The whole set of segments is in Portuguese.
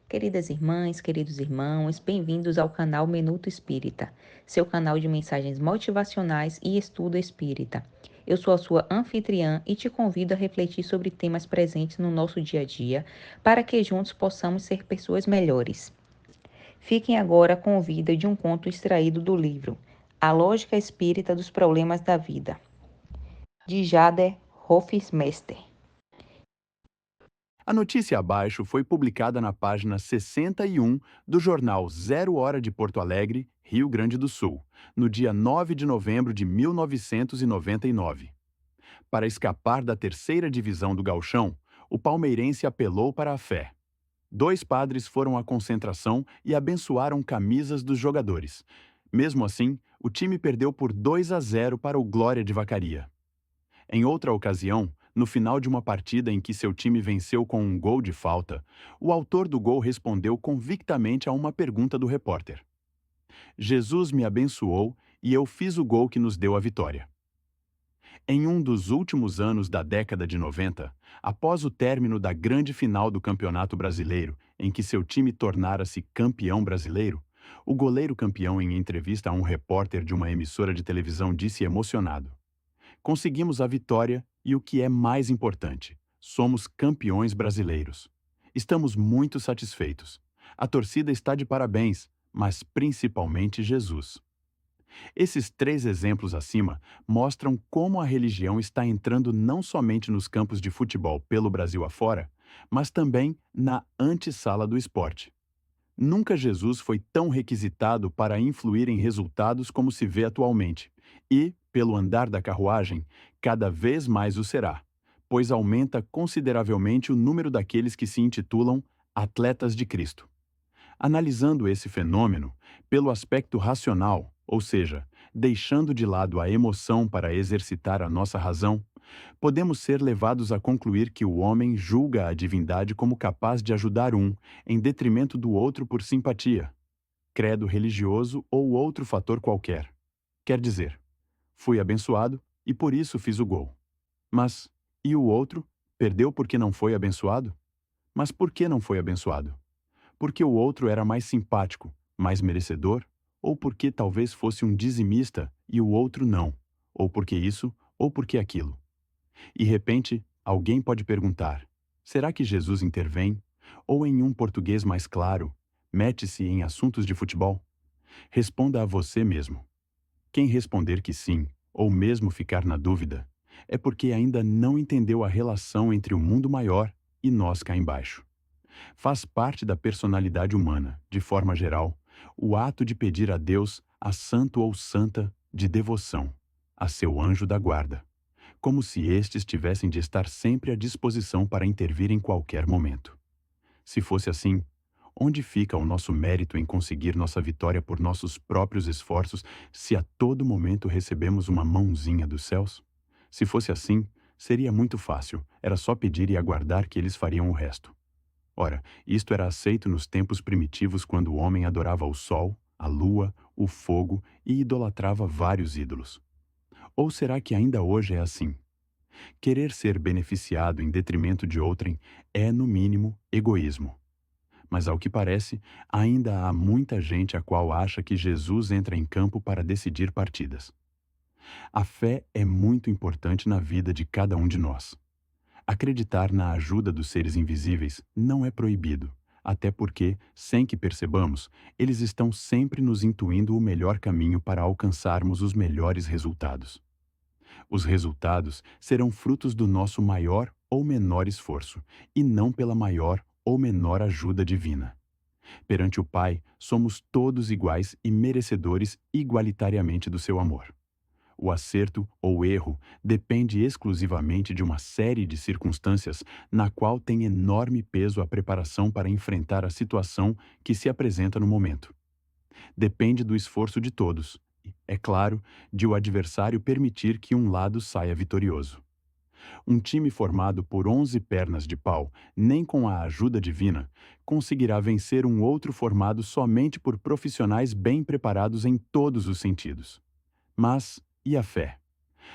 Queridas irmãs, queridos irmãos, bem-vindos ao canal Minuto Espírita, seu canal de mensagens motivacionais e estudo espírita. Eu sou a sua anfitriã e te convido a refletir sobre temas presentes no nosso dia a dia, para que juntos possamos ser pessoas melhores. Fiquem agora com o vida de um conto extraído do livro A Lógica Espírita dos Problemas da Vida, de Jader Hofmeister. A notícia abaixo foi publicada na página 61 do jornal Zero Hora de Porto Alegre, Rio Grande do Sul, no dia 9 de novembro de 1999. Para escapar da terceira divisão do Gauchão, o palmeirense apelou para a fé. Dois padres foram à concentração e abençoaram camisas dos jogadores. Mesmo assim, o time perdeu por 2-0 para o Glória de Vacaria. Em outra ocasião, no final de uma partida em que seu time venceu com um gol de falta, o autor do gol respondeu convictamente a uma pergunta do repórter. Jesus me abençoou e eu fiz o gol que nos deu a vitória. Em um dos últimos anos da década de 90, após o término da grande final do Campeonato Brasileiro, em que seu time tornara-se campeão brasileiro, o goleiro campeão, em entrevista a um repórter de uma emissora de televisão, disse emocionado: conseguimos a vitória e, o que é mais importante, somos campeões brasileiros. Estamos muito satisfeitos. A torcida está de parabéns, mas principalmente Jesus. Esses três exemplos acima mostram como a religião está entrando não somente nos campos de futebol pelo Brasil afora, mas também na antessala do esporte. Nunca Jesus foi tão requisitado para influir em resultados como se vê atualmente, e, pelo andar da carruagem, cada vez mais o será, pois aumenta consideravelmente o número daqueles que se intitulam atletas de Cristo. Analisando esse fenômeno pelo aspecto racional, ou seja, deixando de lado a emoção para exercitar a nossa razão, podemos ser levados a concluir que o homem julga a divindade como capaz de ajudar um, em detrimento do outro por simpatia, credo religioso ou outro fator qualquer. Quer dizer, fui abençoado e por isso fiz o gol. Mas, e o outro? Perdeu porque não foi abençoado? Mas por que não foi abençoado? Porque o outro era mais simpático, mais merecedor? Ou porque talvez fosse um dizimista e o outro não? Ou porque isso, ou porque aquilo? E, de repente, alguém pode perguntar: será que Jesus intervém? Ou, em um português mais claro, mete-se em assuntos de futebol? Responda a você mesmo. Quem responder que sim, ou mesmo ficar na dúvida, é porque ainda não entendeu a relação entre o mundo maior e nós cá embaixo. Faz parte da personalidade humana, de forma geral, o ato de pedir a Deus a santo ou santa de devoção, a seu anjo da guarda, como se estes tivessem de estar sempre à disposição para intervir em qualquer momento. Se fosse assim, onde fica o nosso mérito em conseguir nossa vitória por nossos próprios esforços, se a todo momento recebemos uma mãozinha dos céus? Se fosse assim, seria muito fácil, era só pedir e aguardar que eles fariam o resto. Ora, isto era aceito nos tempos primitivos, quando o homem adorava o sol, a lua, o fogo e idolatrava vários ídolos. Ou será que ainda hoje é assim? Querer ser beneficiado em detrimento de outrem é, no mínimo, egoísmo. Mas, ao que parece, ainda há muita gente a qual acha que Jesus entra em campo para decidir partidas. A fé é muito importante na vida de cada um de nós. Acreditar na ajuda dos seres invisíveis não é proibido, até porque, sem que percebamos, eles estão sempre nos intuindo o melhor caminho para alcançarmos os melhores resultados. Os resultados serão frutos do nosso maior ou menor esforço, e não pela maior ou menor ajuda divina. Perante o Pai, somos todos iguais e merecedores igualitariamente do seu amor. O acerto ou erro depende exclusivamente de uma série de circunstâncias, na qual tem enorme peso a preparação para enfrentar a situação que se apresenta no momento. Depende do esforço de todos, e, é claro, de o adversário permitir que um lado saia vitorioso. Um time formado por 11 pernas de pau, nem com a ajuda divina, conseguirá vencer um outro formado somente por profissionais bem preparados em todos os sentidos. Mas, e a fé?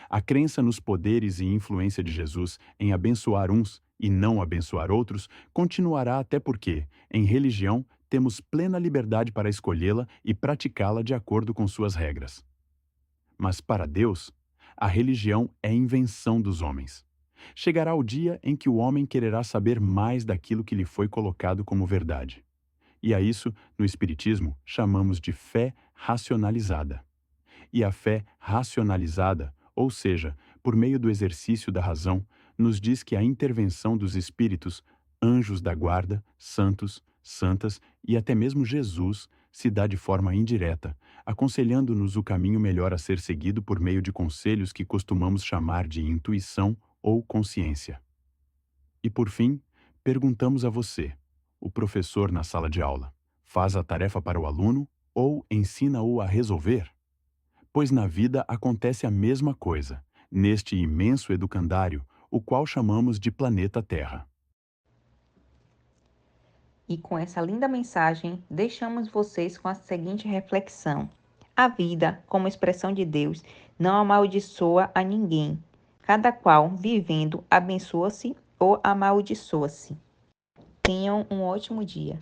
A crença nos poderes e influência de Jesus em abençoar uns e não abençoar outros continuará até porque, em religião, temos plena liberdade para escolhê-la e praticá-la de acordo com suas regras. Mas para Deus, a religião é invenção dos homens. Chegará o dia em que o homem quererá saber mais daquilo que lhe foi colocado como verdade. E a isso, no Espiritismo, chamamos de fé racionalizada. E a fé racionalizada, ou seja, por meio do exercício da razão, nos diz que a intervenção dos espíritos, anjos da guarda, santos, santas e até mesmo Jesus se dá de forma indireta, aconselhando-nos o caminho melhor a ser seguido por meio de conselhos que costumamos chamar de intuição ou consciência. E por fim, perguntamos a você, o professor na sala de aula, faz a tarefa para o aluno ou ensina-o a resolver? Pois na vida acontece a mesma coisa, neste imenso educandário, o qual chamamos de planeta Terra. E com essa linda mensagem, deixamos vocês com a seguinte reflexão: a vida, como expressão de Deus, não amaldiçoa a ninguém. Cada qual, vivendo, abençoa-se ou amaldiçoa-se. Tenham um ótimo dia.